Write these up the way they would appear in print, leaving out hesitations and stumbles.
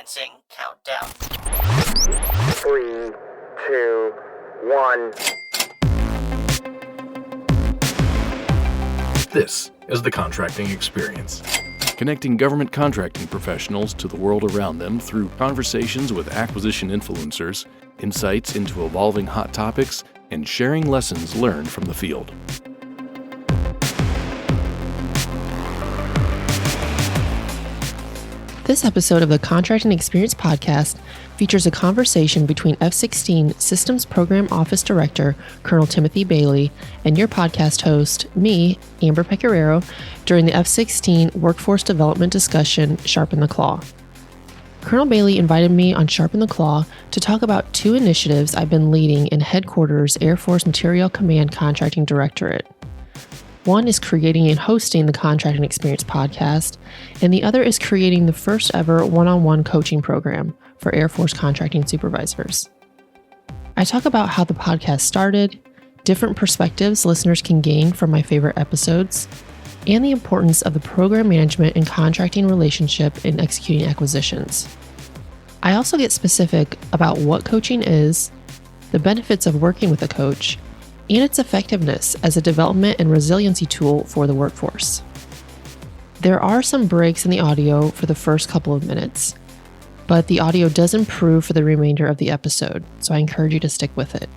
Commencing countdown. 3, 2, 1. This is the contracting experience. Connecting government contracting professionals to the world around them through conversations with acquisition influencers, insights into evolving hot topics, and sharing lessons learned from the field. This episode of the Contracting Experience podcast features a conversation between F-16 Systems Program Office Director, Colonel Timothy Bailey, and your podcast host, me, Amber Pecoraro, during the F-16 Workforce Development discussion, Sharpen the Claw. Colonel Bailey invited me on Sharpen the Claw to talk about two initiatives I've been leading in Headquarters Air Force Materiel Command Contracting Directorate. One is creating and hosting the Contracting Experience podcast, and the other is creating the first ever one-on-one coaching program for Air Force contracting supervisors. I talk about how the podcast started, different perspectives listeners can gain from my favorite episodes, and the importance of the program management and contracting relationship in executing acquisitions. I also get specific about what coaching is, the benefits of working with a coach, and its effectiveness as a development and resiliency tool for the workforce. There are some breaks in the audio for the first couple of minutes, but the audio does improve for the remainder of the episode, so I encourage you to stick with it.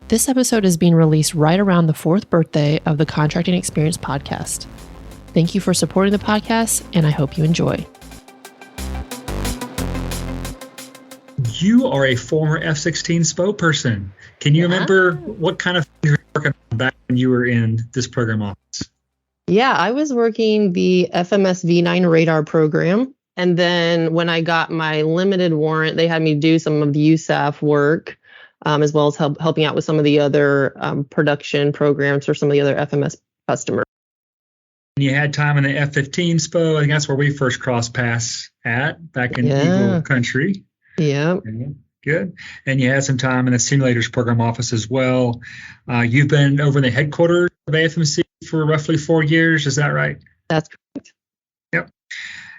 This episode is being released right around the 4th birthday of the Contracting Experience podcast. Thank you for supporting the podcast, and I hope you enjoy. You are a former F-16 SPO person. Can you remember what kind of things you were working on back when you were in this program office? Yeah, I was working the FMS V9 radar program. And then when I got my limited warrant, they had me do some of the USAF work, as well as helping out with some of the other production programs for some of the other FMS customers. You had time in the F-15 SPO. I think that's where we first crossed paths at back in Eagle Country. Yeah. Good. And you had some time in the simulators program office as well. You've been over in the headquarters of AFMC for roughly 4 years. Is that right? That's correct. Yep.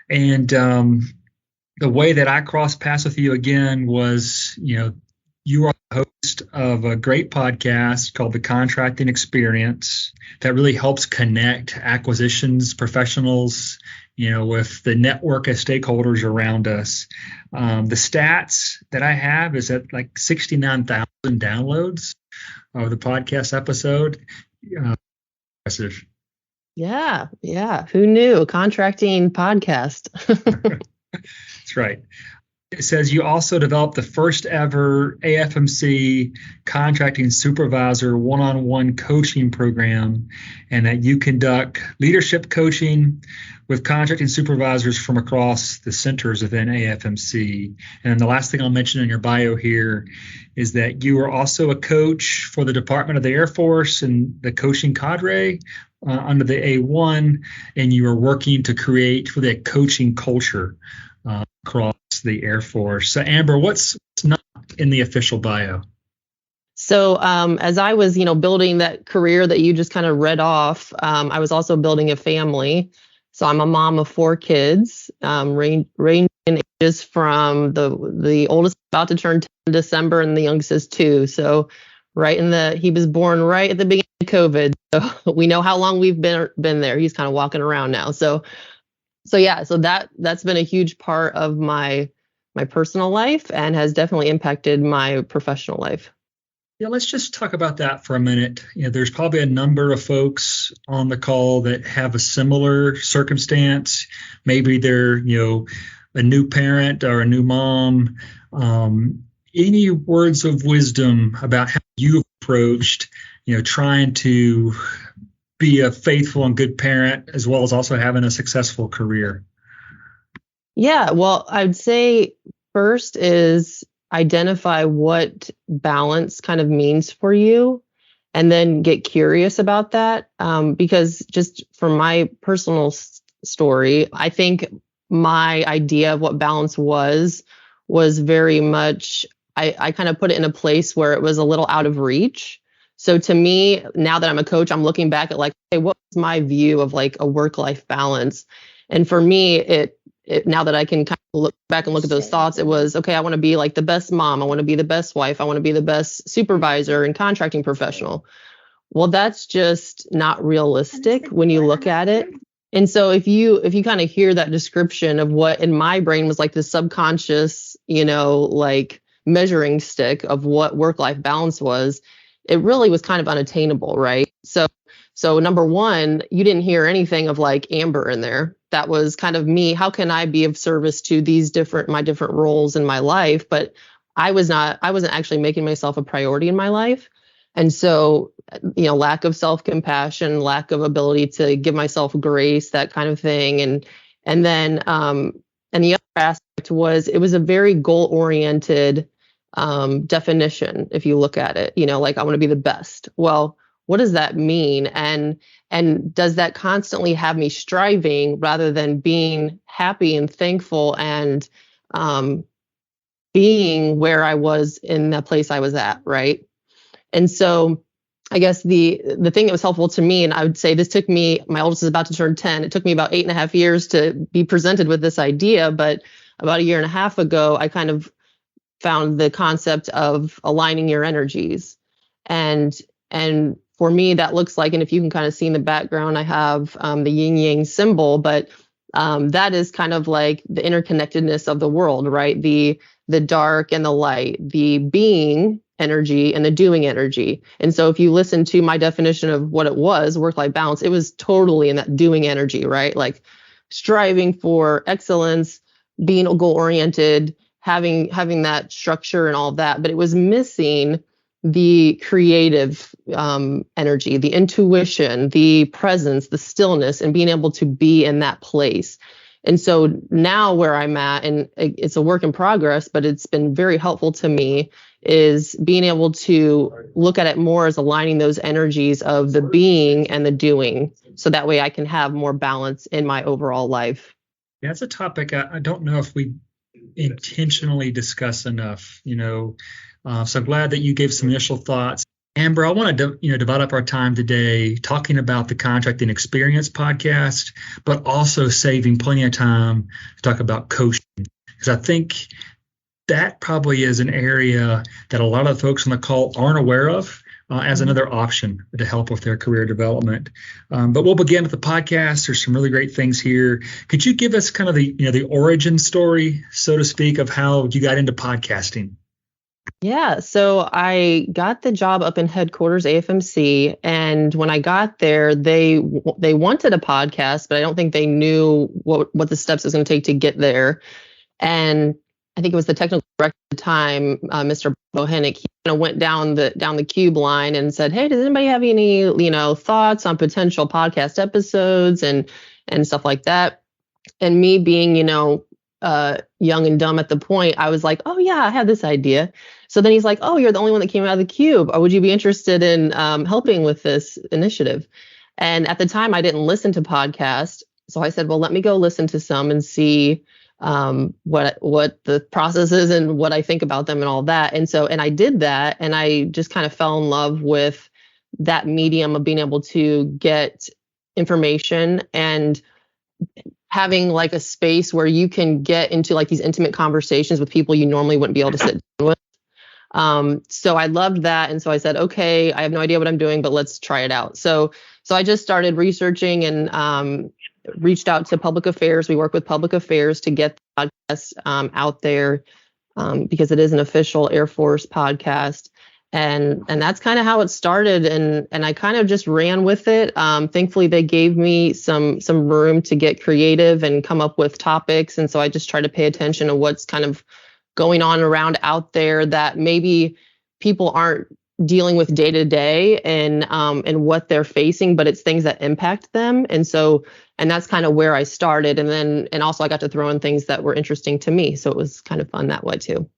And the way that I crossed paths with you again was, you are the host of a great podcast called The Contracting Experience that really helps connect acquisitions professionals, with the network of stakeholders around us. The stats that I have is at like 69,000 downloads of the podcast episode. Impressive. Yeah. Who knew? Contracting podcast. That's right. It says you also developed the first ever AFMC contracting supervisor one-on-one coaching program, and that you conduct leadership coaching with contracting supervisors from across the centers within AFMC. And the last thing I'll mention in your bio here is that you are also a coach for the Department of the Air Force and the coaching cadre under the A1, and you are working to create for the coaching culture across the Air Force. So Amber, what's not in the official bio? So as I was, building that career that you just kind of read off, I was also building a family. So I'm a mom of 4 kids, ranging in ages from the oldest about to turn 10 in December and the youngest is 2. So he was born right at the beginning of COVID. So we know how long we've been there. He's kind of walking around now. So that's been a huge part of my personal life and has definitely impacted my professional life. Yeah, let's just talk about that for a minute. There's probably a number of folks on the call that have a similar circumstance. Maybe they're, a new parent or a new mom. Any words of wisdom about how you approached, trying to be a faithful and good parent, as well as also having a successful career? Yeah, well, I'd say first is identify what balance kind of means for you, and then get curious about that. Because just from my personal story, I think my idea of what balance was very much, I kind of put it in a place where it was a little out of reach. So to me, now that I'm a coach, I'm looking back at like, hey, what was my view of like a work-life balance? And for me, it now that I can kind of look back and look at those thoughts, it was, okay, I want to be like the best mom. I want to be the best wife. I want to be the best supervisor and contracting professional. Well, that's just not realistic when you look at it. And so if you kind of hear that description of what in my brain was like the subconscious, like measuring stick of what work-life balance was, it really was kind of unattainable, right? So number one, you didn't hear anything of like Amber in there. That was kind of me. How can I be of service to my different roles in my life? But I wasn't actually making myself a priority in my life. And so, lack of self-compassion, lack of ability to give myself grace, that kind of thing. And then the other aspect was, it was a very goal-oriented definition. If you look at it, like, I want to be the best. Well, what does that mean? And does that constantly have me striving rather than being happy and thankful and being where I was in the place I was at, right? And so I guess the thing that was helpful to me, and I would say this took me, my oldest is about to turn 10. It took me about 8.5 years to be presented with this idea, but about 1.5 years ago, I kind of found the concept of aligning your energies. And for me, that looks like, and if you can kind of see in the background, I have the yin yang symbol, but that is kind of like the interconnectedness of the world, right? The dark and the light, the being energy and the doing energy. And so if you listen to my definition of what it was, work-life balance, it was totally in that doing energy, right? Like striving for excellence, being goal-oriented, having that structure and all of that. But it was missing the creative energy, the intuition, the presence, the stillness, and being able to be in that place. And so now where I'm at, and it's a work in progress, but it's been very helpful to me, is being able to look at it more as aligning those energies of the being and the doing. So that way I can have more balance in my overall life. Yeah, that's a topic I don't know if we intentionally discuss enough, so I'm glad that you gave some initial thoughts. Amber, I want to divide up our time today talking about the Contracting Experience podcast, but also saving plenty of time to talk about coaching, because I think that probably is an area that a lot of the folks on the call aren't aware of as another option to help with their career development. But we'll begin with the podcast. There's some really great things here. Could you give us kind of the origin story, so to speak, of how you got into podcasting? Yeah, so I got the job up in headquarters AFMC, and when I got there, they wanted a podcast, but I don't think they knew what the steps it was going to take to get there. And I think it was the technical director at the time, Mr. Bohenick. He kind of went down the cube line and said, "Hey, does anybody have any thoughts on potential podcast episodes and stuff like that?" And me being young and dumb at the point, I was like, "Oh yeah, I have this idea." So then he's like, "Oh, you're the only one that came out of the cube. Or would you be interested in helping with this initiative?" And at the time, I didn't listen to podcasts, so I said, "Well, let me go listen to some and see what the process is and what I think about them and all that." And I did that, and I just kind of fell in love with that medium of being able to get information and having like a space where you can get into like these intimate conversations with people you normally wouldn't be able to sit down with. So I loved that. And so I said, okay, I have no idea what I'm doing, but let's try it out. So I just started researching and reached out to public affairs. We work with public affairs to get the podcast out there because it is an official Air Force podcast. And that's kind of how it started. And I kind of just ran with it. Thankfully, they gave me some room to get creative and come up with topics. And so I just try to pay attention to what's kind of going on around out there that maybe people aren't dealing with day to day and what they're facing, but it's things that impact them. And that's kind of where I started. And also I got to throw in things that were interesting to me. So it was kind of fun that way too.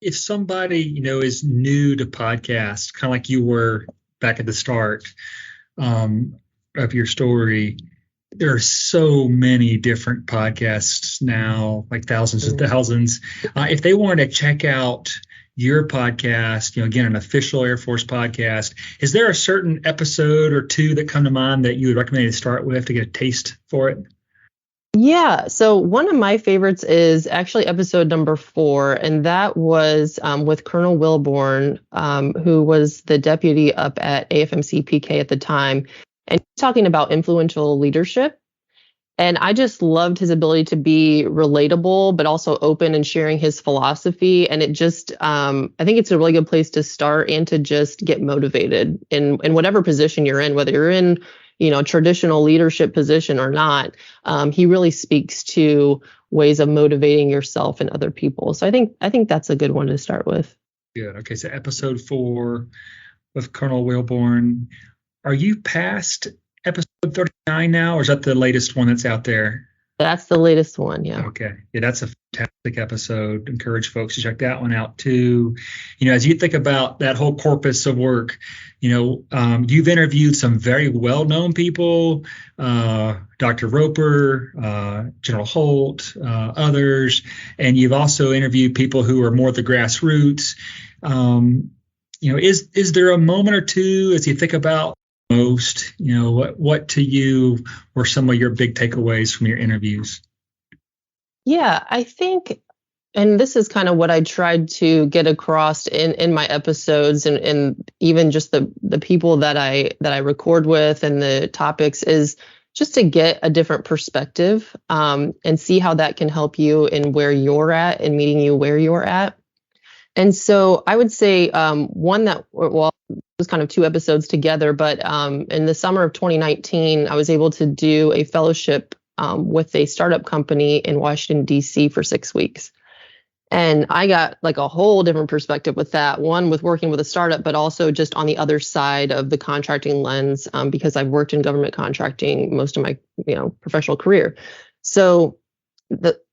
If somebody, is new to podcasts, kind of like you were back at the start of your story, there are so many different podcasts now, like thousands and thousands. If they wanted to check out your podcast, again, an official Air Force podcast, is there a certain episode or two that come to mind that you would recommend to start with to get a taste for it? Yeah. So one of my favorites is actually episode number 4, and that was with Colonel Wilborn, who was the deputy up at AFMC PK at the time, and talking about influential leadership. And I just loved his ability to be relatable, but also open and sharing his philosophy. And it just, I think it's a really good place to start and to just get motivated in whatever position you're in, whether you're in, traditional leadership position or not. He really speaks to ways of motivating yourself and other people. So I think that's a good one to start with. Good. Okay. So episode 4 with Colonel Wilborn. Are you past episode 39 now, or is that the latest one that's out there? That's the latest one. Yeah. Okay. Yeah, that's a fantastic episode. Encourage folks to check that one out too. As you think about that whole corpus of work, you've interviewed some very well-known people, Dr. Roper, General Holt, others, and you've also interviewed people who are more the grassroots. Is there a moment or two as you think about most, what to you were some of your big takeaways from your interviews? Yeah, I think, and this is kind of what I tried to get across in my episodes, and even just the people that I record with and the topics, is just to get a different perspective, and see how that can help you in where you're at and meeting you where you're at. And so I would say one that, well, it was kind of 2 episodes together, but in the summer of 2019, I was able to do a fellowship with a startup company in Washington, D.C. for 6 weeks. And I got like a whole different perspective with that. One, with working with a startup, but also just on the other side of the contracting lens, because I've worked in government contracting most of my professional career. So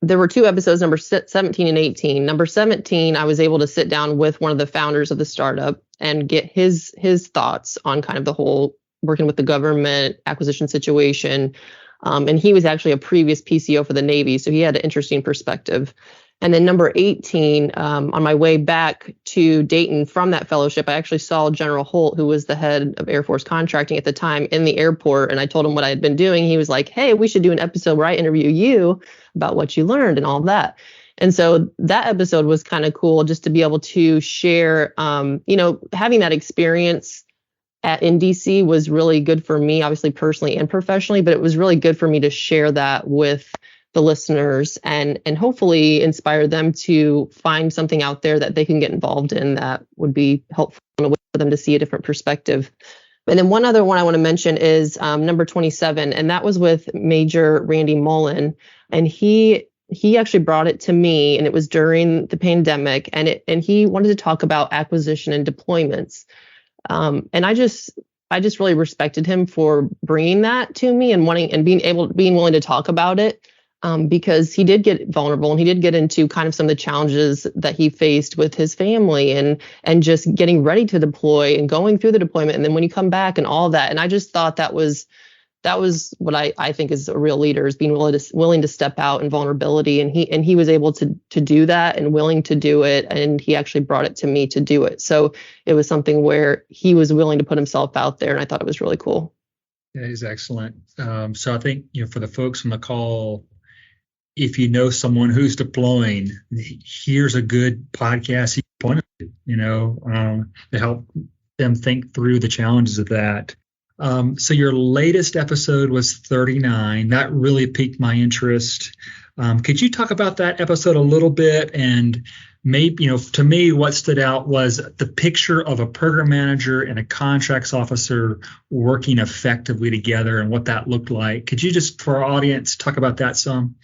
there were 2 episodes, number 17 and 18. Number 17, I was able to sit down with one of the founders of the startup and get his thoughts on kind of the whole working with the government acquisition situation. And he was actually a previous PCO for the Navy, so he had an interesting perspective. And then number 18, on my way back to Dayton from that fellowship, I actually saw General Holt, who was the head of Air Force contracting at the time, in the airport. And I told him what I had been doing. He was like, "Hey, we should do an episode where I interview you about what you learned and all that." And so that episode was kind of cool, just to be able to share, having that experience in DC was really good for me, obviously personally and professionally, but it was really good for me to share that with the listeners and hopefully inspire them to find something out there that they can get involved in that would be helpful in a way for them to see a different perspective. And then one other one I want to mention is number 27, and that was with Major Randy Mullen, and he actually brought it to me, and it was during the pandemic, and he wanted to talk about acquisition and deployments. And I just really respected him for bringing that to me and being willing to talk about it, because he did get vulnerable and he did get into kind of some of the challenges that he faced with his family and just getting ready to deploy and going through the deployment, and then when you come back and all that. And I just thought that was what I think is a real leader, is being willing to step out in vulnerability, and he was able to do that and willing to do it, and he actually brought it to me to do it. So it was something where he was willing to put himself out there, and I thought it was really cool. That is excellent. So I think for the folks on the call, if you know someone who's deploying, here's a good podcast you can point to, to help them think through the challenges of that. So your latest episode was 39. That really piqued my interest. Could you talk about that episode a little bit? And maybe, to me, what stood out was the picture of a program manager and a contracts officer working effectively together and what that looked like. Could you just, for our audience, talk about that some?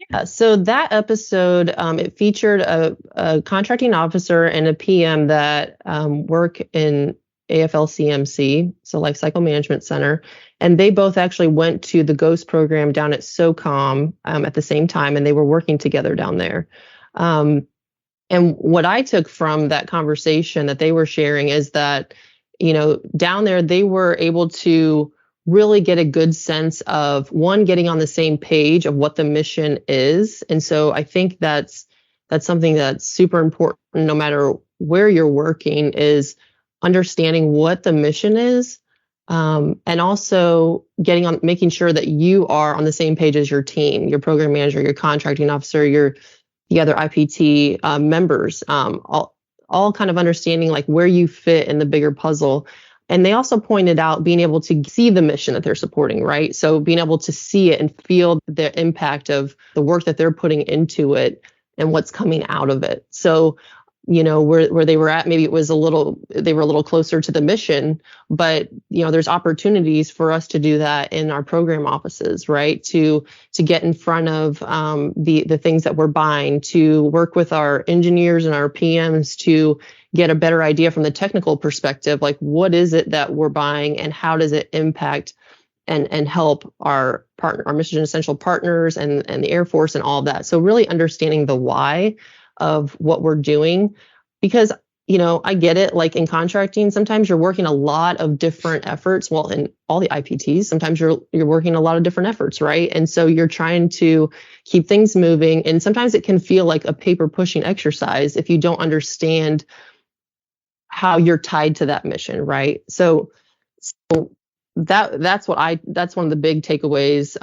Yeah, so that episode, it featured a contracting officer and a PM that work in AFL-CMC, so Life Cycle Management Center, and they both actually went to the GHOST program down at SOCOM at the same time, and they were working together down there. And what I took from that conversation that they were sharing is that, down there they were able to really get a good sense of, one, getting on the same page of what the mission is. And so I think that's something that's super important, no matter where you're working, is understanding what the mission is, And also making sure that you are on the same page as your team, your program manager, your contracting officer, the other IPT members, all kind of understanding like where you fit in the bigger puzzle. And they also pointed out being able to see the mission that they're supporting, right? So being able to see it and feel the impact of the work that they're putting into it and what's coming out of it. So, where they were at, maybe they were a little closer to the mission, but, there's opportunities for us to do that in our program offices, right? To get in front of the things that we're buying, to work with our engineers and our PMs to get a better idea from the technical perspective, like what is it that we're buying and how does it impact and help our mission essential partners and the Air Force and all of that. So really understanding the why of what we're doing, because I get it, like in contracting, sometimes you're working a lot of different efforts. Well, in all the IPTs, sometimes you're working a lot of different efforts, right? And so you're trying to keep things moving, and sometimes it can feel like a paper pushing exercise if you don't understand how you're tied to that mission, right? So that's one of the big takeaways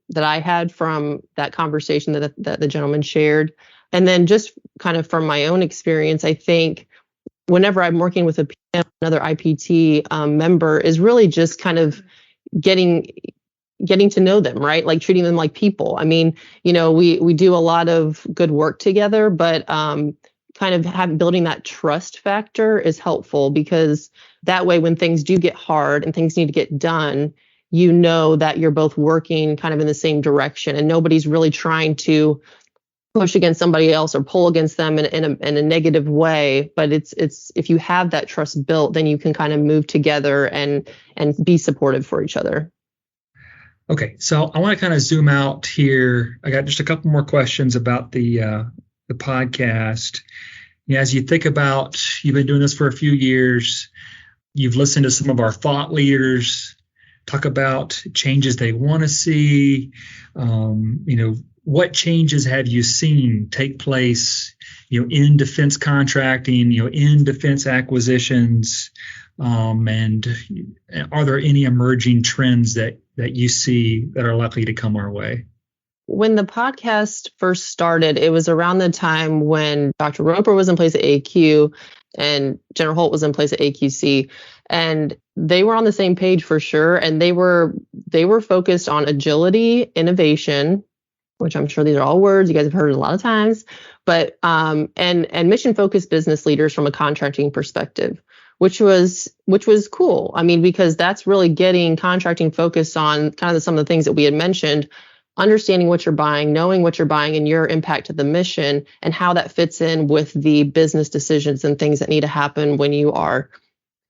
that I had from that conversation that the gentleman shared. And then just kind of from my own experience, I think whenever I'm working with a PM, another IPT member, is really just kind of getting to know them, right? Like treating them like people. I mean, we do a lot of good work together, but kind of building that trust factor is helpful, because that way when things do get hard and things need to get done, that you're both working kind of in the same direction and nobody's really trying to push against somebody else or pull against them in a negative way. But it's if you have that trust built, then you can kind of move together and be supportive for each other. Okay, so I want to kind of zoom out here. I got just a couple more questions about the podcast. As you think about, you've been doing this for a few years, you've listened to some of our thought leaders talk about changes they want to see. What changes have you seen take place, in defense contracting, in defense acquisitions, and are there any emerging trends that you see that are likely to come our way? When the podcast first started, it was around the time when Dr. Roper was in place at AQ and General Holt was in place at AQC, and they were on the same page for sure. And they were focused on agility, innovation, which I'm sure these are all words you guys have heard a lot of times, but and mission focused business leaders from a contracting perspective, which was cool. I mean, because that's really getting contracting focused on kind of some of the things that we had mentioned, understanding what you're buying, knowing what you're buying and your impact to the mission and how that fits in with the business decisions and things that need to happen when you are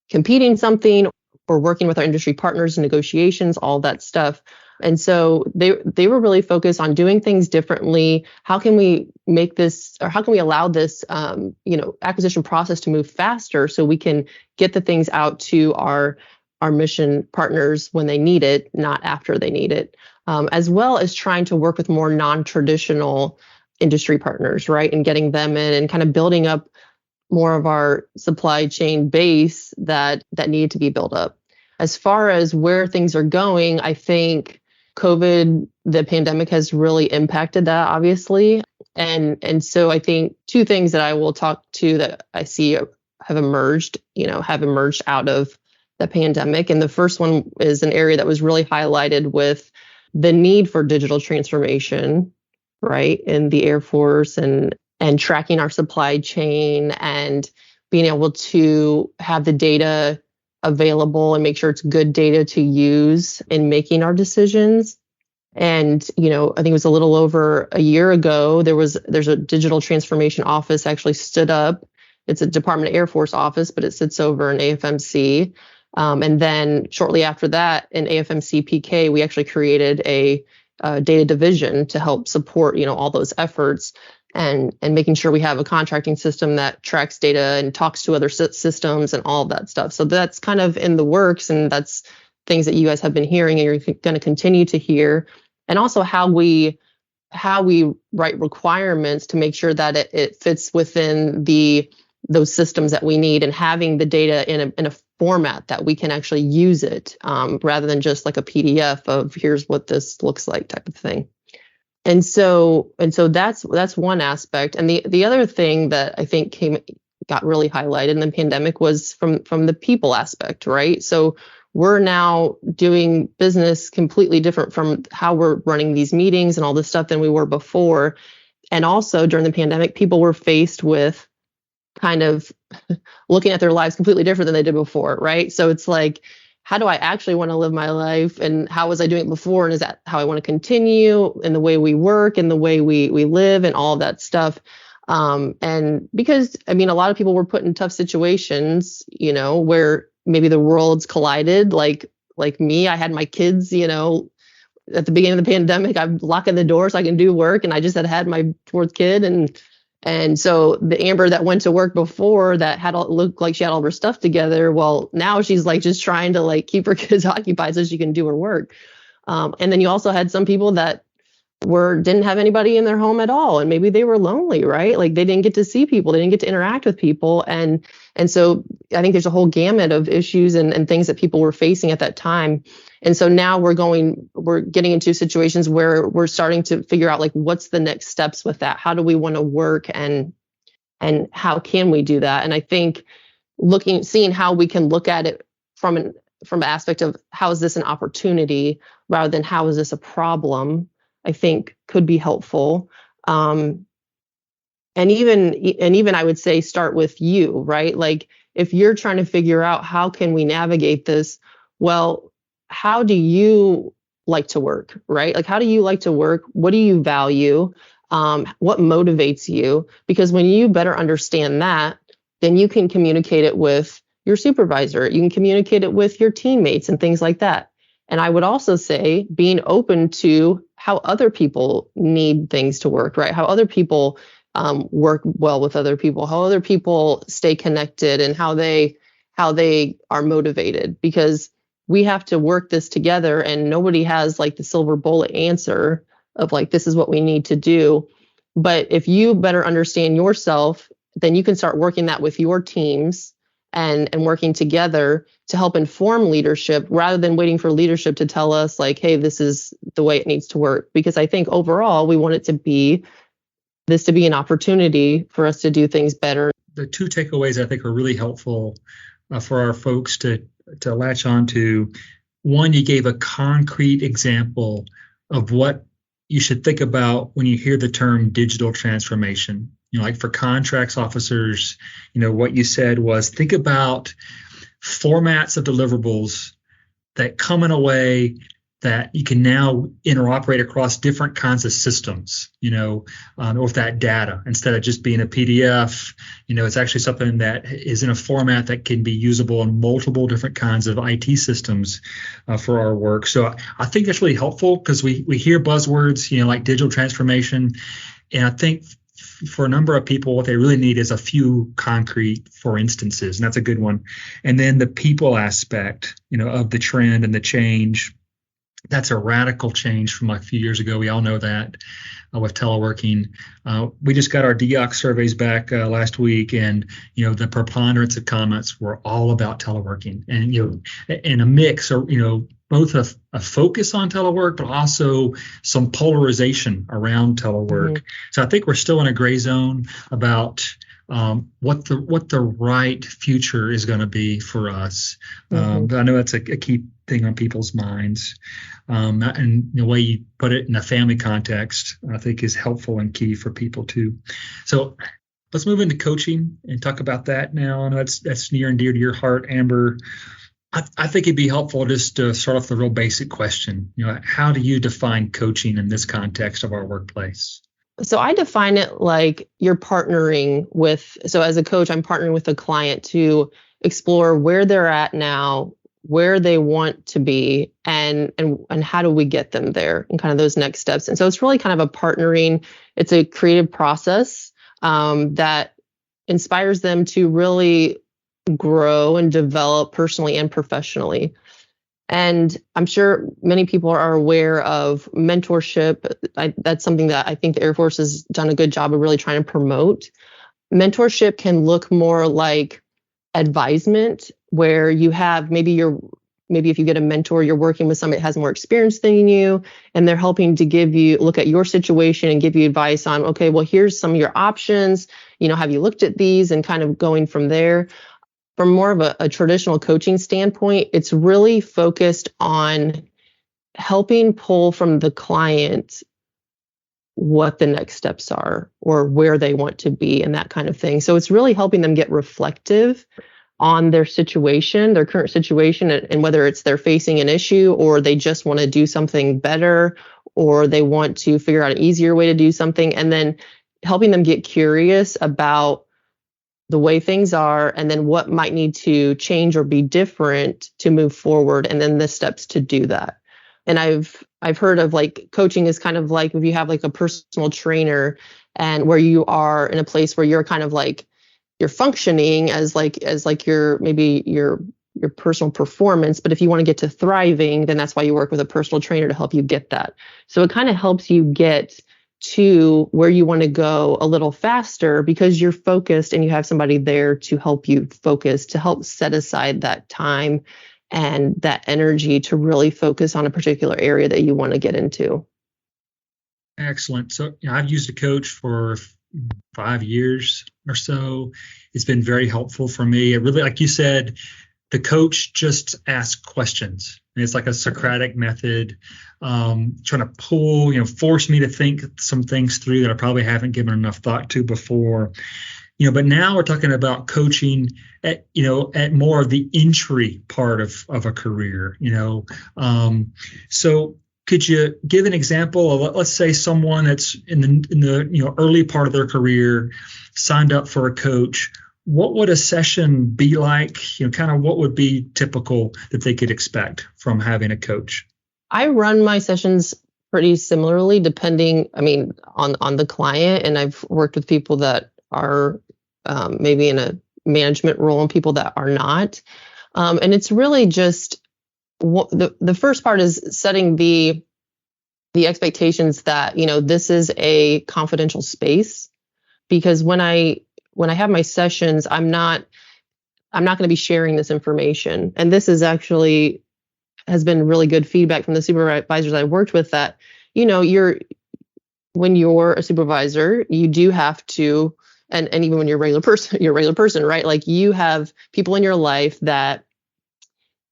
competing something or working with our industry partners in negotiations, all that stuff. And so they were really focused on doing things differently. How can we make this, or how can we allow this, acquisition process to move faster so we can get the things out to our mission partners when they need it, not after they need it, as well as trying to work with more non-traditional industry partners, right? And getting them in and kind of building up more of our supply chain base that needed to be built up. As far as where things are going, I think COVID, the pandemic has really impacted that, obviously. And so I think two things that I will talk to that I see have emerged out of the pandemic. And the first one is an area that was really highlighted with the need for digital transformation, right, in the Air Force and tracking our supply chain and being able to have the data available and make sure it's good data to use in making our decisions. And, I think it was a little over a year ago, there's a digital transformation office actually stood up. It's a Department of Air Force office, but it sits over in AFMC. And then shortly after that, in AFMC PK, we actually created a data division to help support, all those efforts and making sure we have a contracting system that tracks data and talks to other systems and all of that stuff. So that's kind of in the works, and that's things that you guys have been hearing and you're going to continue to hear. And also how we write requirements to make sure that it fits within those systems that we need, and having the data in a format that we can actually use it, rather than just like a PDF of here's what this looks like type of thing. And so that's one aspect. And the other thing that I think got really highlighted in the pandemic was from the people aspect, right? So we're now doing business completely different from how we're running these meetings and all this stuff than we were before. And also during the pandemic, people were faced with kind of looking at their lives completely different than they did before, right? So it's like, how do I actually want to live my life? And how was I doing it before? And is that how I want to continue in the way we work and the way we live and all of that stuff? And because, I mean, a lot of people were put in tough situations, where maybe the worlds collided, like me. I had my kids, at the beginning of the pandemic, I'm locking the door so I can do work. And I just had my fourth kid. And so the Amber that went to work before that looked like she had all her stuff together. Well, now she's like just trying to like keep her kids occupied so she can do her work. And then you also had some people that didn't have anybody in their home at all. And maybe they were lonely, right? Like they didn't get to see people. They didn't get to interact with people. And so I think there's a whole gamut of issues and things that people were facing at that time. And so now we're getting into situations where we're starting to figure out like, what's the next steps with that? How do we want to work and how can we do that? And I think seeing how we can look at it from an aspect of how is this an opportunity rather than how is this a problem, I think could be helpful. And even I would say start with you, right? Like if you're trying to figure out how can we navigate this, well, how do you like to work, right? Like how do you like to work? What do you value? What motivates you? Because when you better understand that, then you can communicate it with your supervisor. You can communicate it with your teammates and things like that. And I would also say being open to how other people need things to work, right? How other people work well with other people, how other people stay connected and how they are motivated, because we have to work this together and nobody has like the silver bullet answer of like, this is what we need to do. But if you better understand yourself, then you can start working that with your teams and working together to help inform leadership rather than waiting for leadership to tell us like, hey, this is the way it needs to work. Because I think overall we want it to be an opportunity for us to do things better. The two takeaways I think are really helpful for our folks to latch on to. One, you gave a concrete example of what you should think about when you hear the term digital transformation. Like for contracts officers, what you said was think about formats of deliverables that come in a way that you can now interoperate across different kinds of systems, or with that data, instead of just being a PDF, it's actually something that is in a format that can be usable in multiple different kinds of IT systems for our work. So I think that's really helpful because we hear buzzwords, like digital transformation. And I think for a number of people, what they really need is a few concrete for instances, and that's a good one. And then the people aspect, of the trend and the change. That's a radical change from a few years ago. We all know that with teleworking. We just got our DEOC surveys back last week, and the preponderance of comments were all about teleworking, and in a mix, or both a focus on telework, but also some polarization around telework. Mm-hmm. So I think we're still in a gray zone about what the right future is going to be for us. But I know that's a key thing on people's minds. And the way you put it in a family context, I think is helpful and key for people too. So let's move into coaching and talk about that now. I know that's near and dear to your heart, Amber. I think it'd be helpful just to start off the real basic question. How do you define coaching in this context of our workplace? So I define it like you're partnering with, so as a coach, I'm partnering with a client to explore where they're at now, where they want to be, and how do we get them there, and kind of those next steps. And so it's really kind of a partnering, it's a creative process that inspires them to really grow and develop personally and professionally. And I'm sure many people are aware of mentorship. That's something that I think the Air Force has done a good job of really trying to promote. Mentorship can look more like advisement where you have maybe if you get a mentor, you're working with somebody that has more experience than you, and they're helping to look at your situation and give you advice on, okay, well, here's some of your options. Have you looked at these, and kind of going from there. From more of a traditional coaching standpoint, it's really focused on helping pull from the client what the next steps are or where they want to be and that kind of thing. So it's really helping them get reflective on their situation, their current situation, and whether it's they're facing an issue or they just want to do something better or they want to figure out an easier way to do something, and then helping them get curious about the way things are and then what might need to change or be different to move forward, and then the steps to do that. And I've heard of like coaching is kind of like if you have like a personal trainer and where you are in a place where you're kind of like you're functioning as your maybe your personal performance, but if you want to get to thriving, then that's why you work with a personal trainer to help you get that. So it kind of helps you get to where you want to go a little faster because you're focused and you have somebody there to help you focus, to help set aside that time and that energy to really focus on a particular area that you want to get into. Excellent. So I've used a coach for 5 years or so. It's been very helpful for me. It really, like you said, the coach just asks questions. And it's like a Socratic method, trying to force me to think some things through that I probably haven't given enough thought to before. But now we're talking about coaching at more of the entry part of a career, So could you give an example of, let's say, someone that's in the early part of their career signed up for a coach? What would a session be like? Kind of what would be typical that they could expect from having a coach? I run my sessions pretty similarly, depending, on the client. And I've worked with people that are maybe in a management role and people that are not. And it's really just the first part is setting the expectations that, this is a confidential space, because when I have my sessions, I'm not going to be sharing this information. And this is actually has been really good feedback from the supervisors I worked with that, when you're a supervisor, you do have to, and even when you're a regular person, right? Like you have people in your life that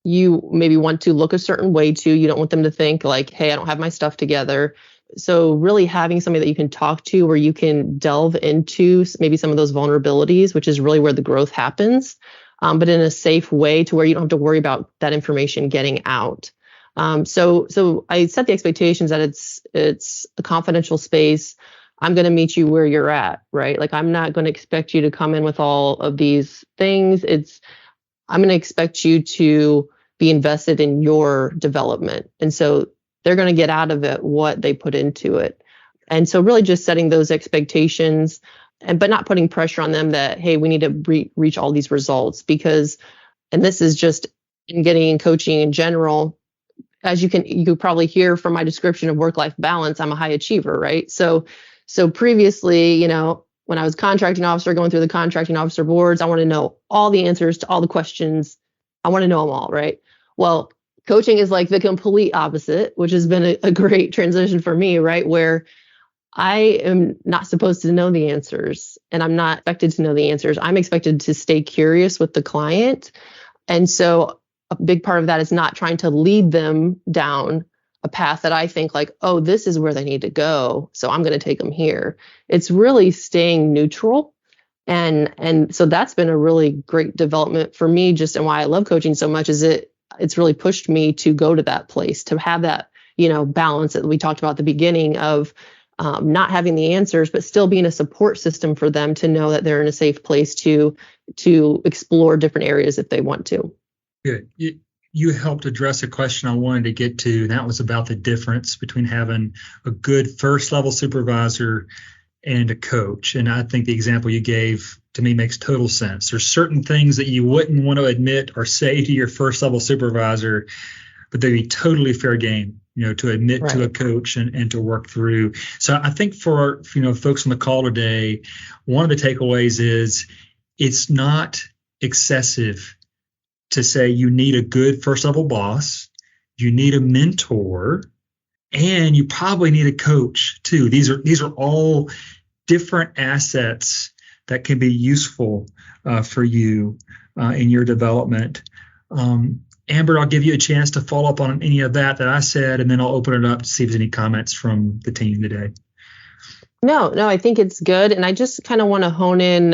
you maybe want to look a certain way to. You don't want them to think like, hey, I don't have my stuff together. So really having somebody that you can talk to where you can delve into maybe some of those vulnerabilities, which is really where the growth happens, but in a safe way to where you don't have to worry about that information getting out. So I set the expectations that it's a confidential space. I'm going to meet you where you're at, right? Like I'm not going to expect you to come in with all of these things. I'm going to expect you to be invested in your development. And so they're going to get out of it what they put into it. And so really just setting those expectations, but not putting pressure on them that, hey, we need to reach all these results, because, and this is just in getting in coaching in general, as you could probably hear from my description of work-life balance, I'm a high achiever, right? So previously, when I was contracting officer, going through the contracting officer boards, I want to know all the answers to all the questions. I want to know them all, right? Well, coaching is like the complete opposite, which has been a great transition for me, right? Where I am not supposed to know the answers, and I'm not expected to know the answers. I'm expected to stay curious with the client. And so a big part of that is not trying to lead them down a path that I think like, oh, this is where they need to go, so I'm going to take them here. It's really staying neutral. And so that's been a really great development for me, just and why I love coaching so much is it's really pushed me to go to that place, to have that, balance that we talked about at the beginning of not having the answers, but still being a support system for them to know that they're in a safe place to explore different areas if they want to. Good. You helped address a question I wanted to get to, and that was about the difference between having a good first level supervisor and a coach. And I think the example you gave to me makes total sense. There's certain things that you wouldn't want to admit or say to your first level supervisor, but they'd be totally fair game, to admit right to a coach and to work through. So I think for, folks on the call today, one of the takeaways is it's not excessive to say you need a good first level boss, you need a mentor, and you probably need a coach too. These are all different assets that can be useful for you in your development. Amber, I'll give you a chance to follow up on any of that I said, and then I'll open it up to see if there's any comments from the team today. No, I think it's good. And I just kind of want to hone in.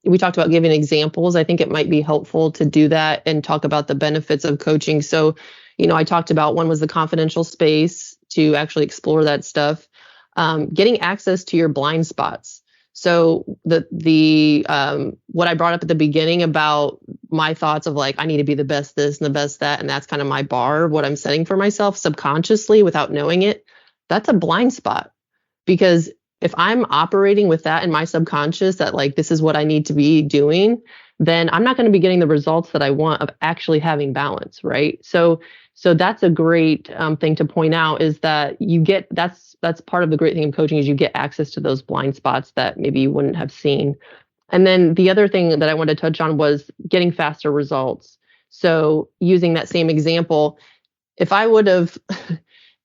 We talked about giving examples. I think it might be helpful to do that and talk about the benefits of coaching. So, I talked about one was the confidential space to actually explore that stuff, getting access to your blind spots. So the what I brought up at the beginning about my thoughts of like, I need to be the best this and the best that, and that's kind of my bar, what I'm setting for myself subconsciously without knowing it, that's a blind spot. Because if I'm operating with that in my subconscious, that like, this is what I need to be doing, then I'm not going to be getting the results that I want of actually having balance, right? So that's a great thing to point out, is that you get, that's part of the great thing of coaching, is you get access to those blind spots that maybe you wouldn't have seen. And then the other thing that I wanted to touch on was getting faster results. So using that same example, if I would have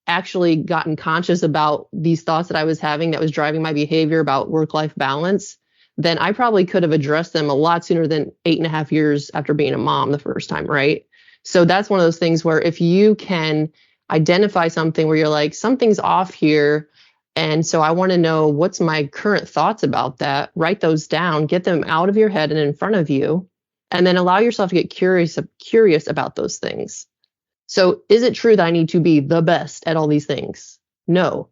actually gotten conscious about these thoughts that I was having that was driving my behavior about work-life balance, then I probably could have addressed them a lot sooner than 8.5 years after being a mom the first time, right? So that's one of those things where if you can identify something where you're like, something's off here, and so I want to know what's my current thoughts about that, write those down, get them out of your head and in front of you, and then allow yourself to get curious about those things. So is it true that I need to be the best at all these things? No.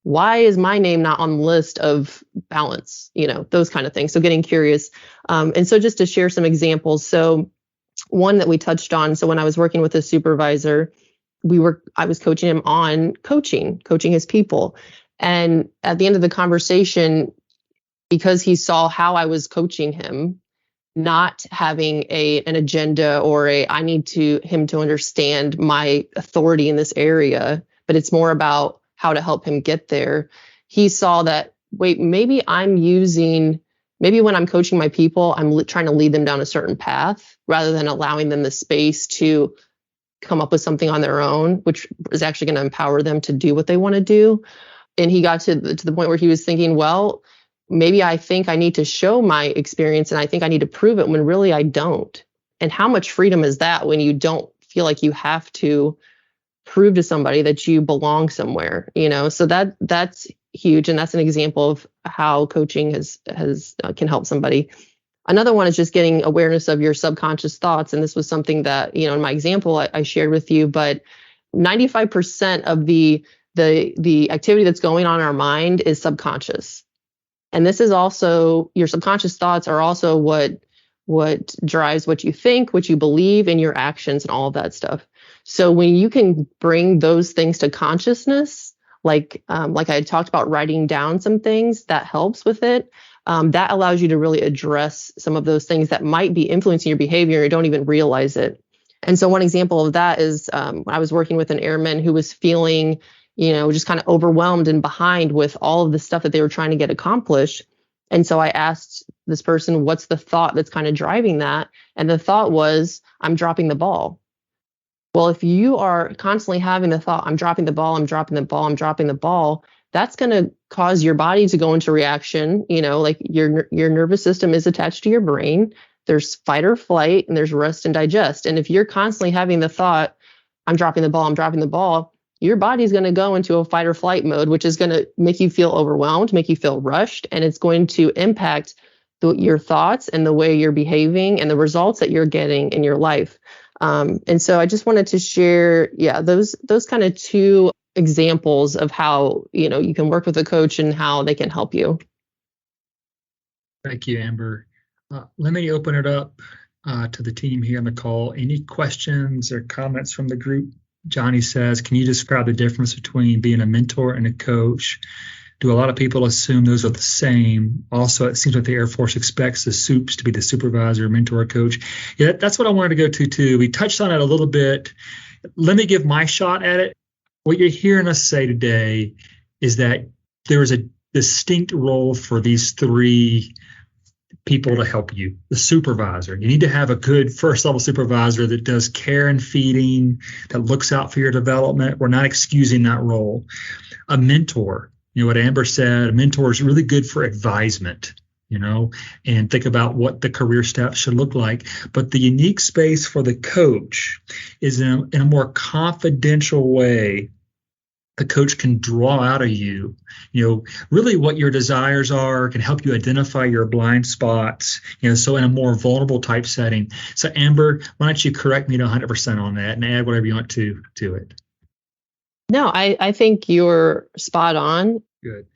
Why is my name not on the list of balance? Those kind of things. So getting curious. And so just to share some examples. So one that we touched on. So when I was working with a supervisor, I was coaching him on coaching his people. And at the end of the conversation, because he saw how I was coaching him, not having an agenda or I need him to understand my authority in this area, but it's more about how to help him get there. He saw that, wait, maybe when I'm coaching my people, I'm trying to lead them down a certain path rather than allowing them the space to come up with something on their own, which is actually going to empower them to do what they want to do. And he got to the point where he was thinking, well, maybe I think I need to show my experience and I think I need to prove it when really I don't. And how much freedom is that when you don't feel like you have to prove to somebody that you belong somewhere, So that's huge. And that's an example of how coaching can help somebody. Another one is just getting awareness of your subconscious thoughts. And this was something that, in my example, I shared with you, but 95% of the activity that's going on in our mind is subconscious. And this is also, your subconscious thoughts are also what drives what you think, what you believe, and your actions and all of that stuff. So when you can bring those things to consciousness, like I had talked about writing down some things, that helps with it. That allows you to really address some of those things that might be influencing your behavior and you don't even realize it. And so one example of that is when I was working with an airman who was feeling just kind of overwhelmed and behind with all of the stuff that they were trying to get accomplished. And so I asked this person, what's the thought that's kind of driving that? And the thought was, I'm dropping the ball. Well, if you are constantly having the thought, I'm dropping the ball, I'm dropping the ball, I'm dropping the ball, that's going to cause your body to go into reaction. Like your nervous system is attached to your brain. There's fight or flight, and there's rest and digest. And if you're constantly having the thought, I'm dropping the ball, I'm dropping the ball, your body's going to go into a fight or flight mode, which is going to make you feel overwhelmed, make you feel rushed, and it's going to impact your thoughts and the way you're behaving and the results that you're getting in your life. And so I just wanted to share, those kind of two examples of how, you can work with a coach and how they can help you. Thank you, Amber. Let me open it up to the team here on the call. Any questions or comments from the group? Johnny says, can you describe the difference between being a mentor and a coach? Do a lot of people assume those are the same? Also, it seems like the Air Force expects the SUPs to be the supervisor, mentor, coach. Yeah, that's what I wanted to go to too. We touched on it a little bit. Let me give my shot at it. What you're hearing us say today is that there is a distinct role for these three people to help you. The supervisor. You need to have a good first level supervisor that does care and feeding, that looks out for your development. We're not excusing that role. A mentor. What Amber said, a mentor is really good for advisement, and think about what the career steps should look like. But the unique space for the coach is in a more confidential way. The coach can draw out of you, really what your desires are, can help you identify your blind spots, so in a more vulnerable type setting. So Amber, why don't you correct me to 100% on that and add whatever you want to it. No, I think you're spot on. Good.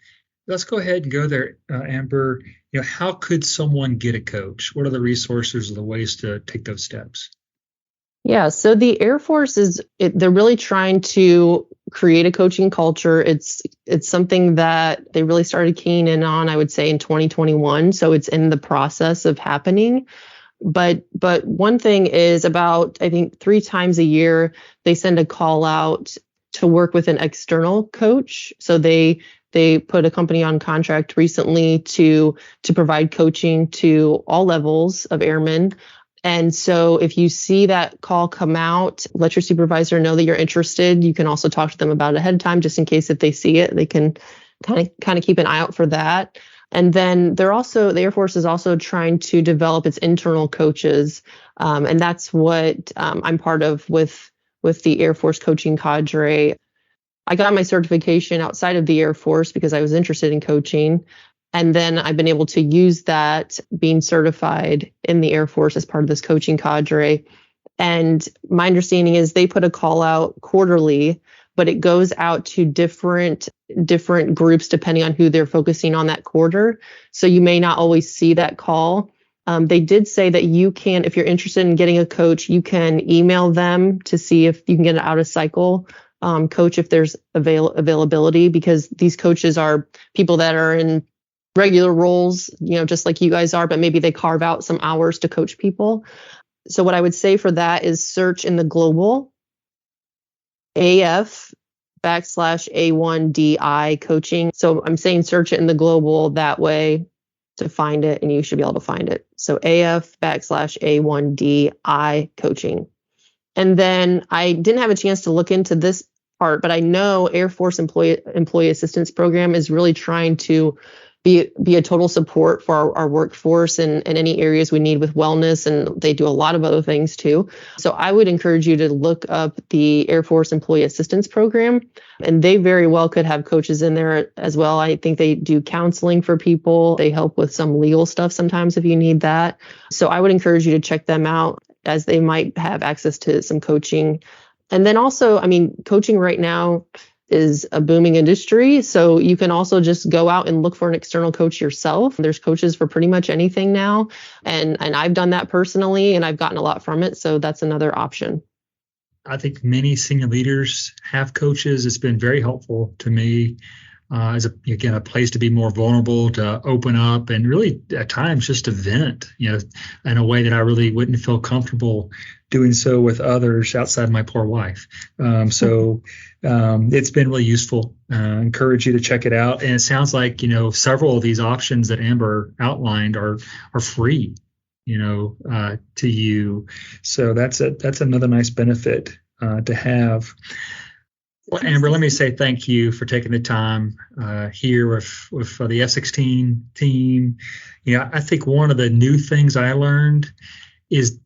Let's go ahead and go there, Amber. How could someone get a coach? What are the resources or the ways to take those steps? Yeah, so the Air Force they're really trying to create a coaching culture. It's something that they really started keying in on, I would say, in 2021. So it's in the process of happening. But one thing is about, I think, 3 times a year, they send a call out to work with an external coach. So they put a company on contract recently to provide coaching to all levels of airmen. And so if you see that call come out, let your supervisor know that you're interested. You can also talk to them about it ahead of time, just in case if they see it, they can kind of keep an eye out for that. And then the Air Force is also trying to develop its internal coaches. And that's what I'm part of with the Air Force coaching cadre. I got my certification outside of the Air Force because I was interested in coaching. And then I've been able to use that being certified in the Air Force as part of this coaching cadre. And my understanding is they put a call out quarterly, but it goes out to different groups depending on who they're focusing on that quarter. So you may not always see that call. They did say that you can, if you're interested in getting a coach, you can email them to see if you can get an out of cycle coach if there's availability, because these coaches are people that are in regular roles, just like you guys are, but maybe they carve out some hours to coach people. So what I would say for that is search in the global AF/A1DI coaching. So I'm saying search it in the global that way to find it, and you should be able to find it. So AF/A1DI coaching. And then I didn't have a chance to look into this part, but I know Air Force Employee Assistance Program is really trying to be a total support for our workforce and any areas we need with wellness, and they do a lot of other things too. So I would encourage you to look up the Air Force Employee Assistance Program, and they very well could have coaches in there as well. I think they do counseling for people. They help with some legal stuff sometimes if you need that. So I would encourage you to check them out, as they might have access to some coaching. And then also, coaching right now is a booming industry. So you can also just go out and look for an external coach yourself. There's coaches for pretty much anything now. And I've done that personally, and I've gotten a lot from it. So that's another option. I think many senior leaders have coaches. It's been very helpful to me as a place to be more vulnerable, to open up, and really at times just to vent, in a way that I really wouldn't feel comfortable doing so with others outside my poor wife. So it's been really useful. Encourage you to check it out. And it sounds like, several of these options that Amber outlined are free, to you. So that's another nice benefit to have. Well, Amber, let me say thank you for taking the time here with the F-16 team. I think one of the new things I learned is,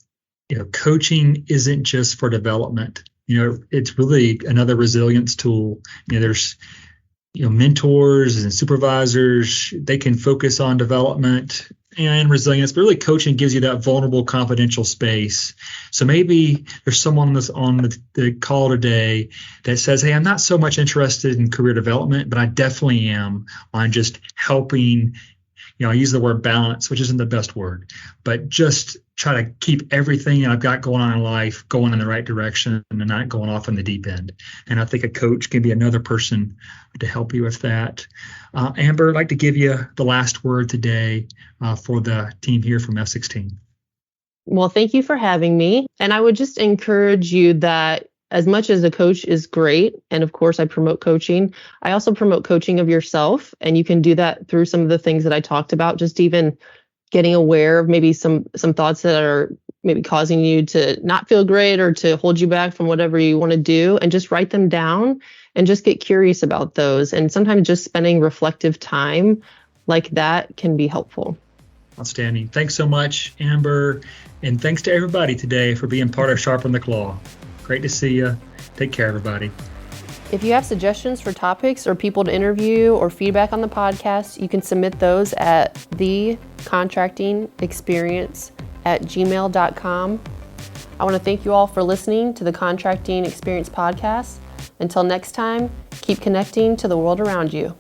coaching isn't just for development. It's really another resilience tool. There's, mentors and supervisors. They can focus on development and resilience, but really coaching gives you that vulnerable, confidential space. So maybe there's someone on the call today that says, hey, I'm not so much interested in career development, but I definitely am on just helping, I use the word balance, which isn't the best word, but just try to keep everything I've got going on in life going in the right direction and not going off in the deep end. And I think a coach can be another person to help you with that. Amber, I'd like to give you the last word today for the team here from F-16. Well, thank you for having me. And I would just encourage you that as much as a coach is great, and of course I promote coaching, I also promote coaching of yourself. And you can do that through some of the things that I talked about, just even getting aware of maybe some thoughts that are maybe causing you to not feel great or to hold you back from whatever you want to do, and just write them down and just get curious about those. And sometimes just spending reflective time like that can be helpful. Outstanding. Thanks so much, Amber. And thanks to everybody today for being part of Sharpen the Claw. Great to see you. Take care, everybody. If you have suggestions for topics or people to interview or feedback on the podcast, you can submit those at thecontractingexperience@gmail.com. I want to thank you all for listening to the Contracting Experience podcast. Until next time, keep connecting to the world around you.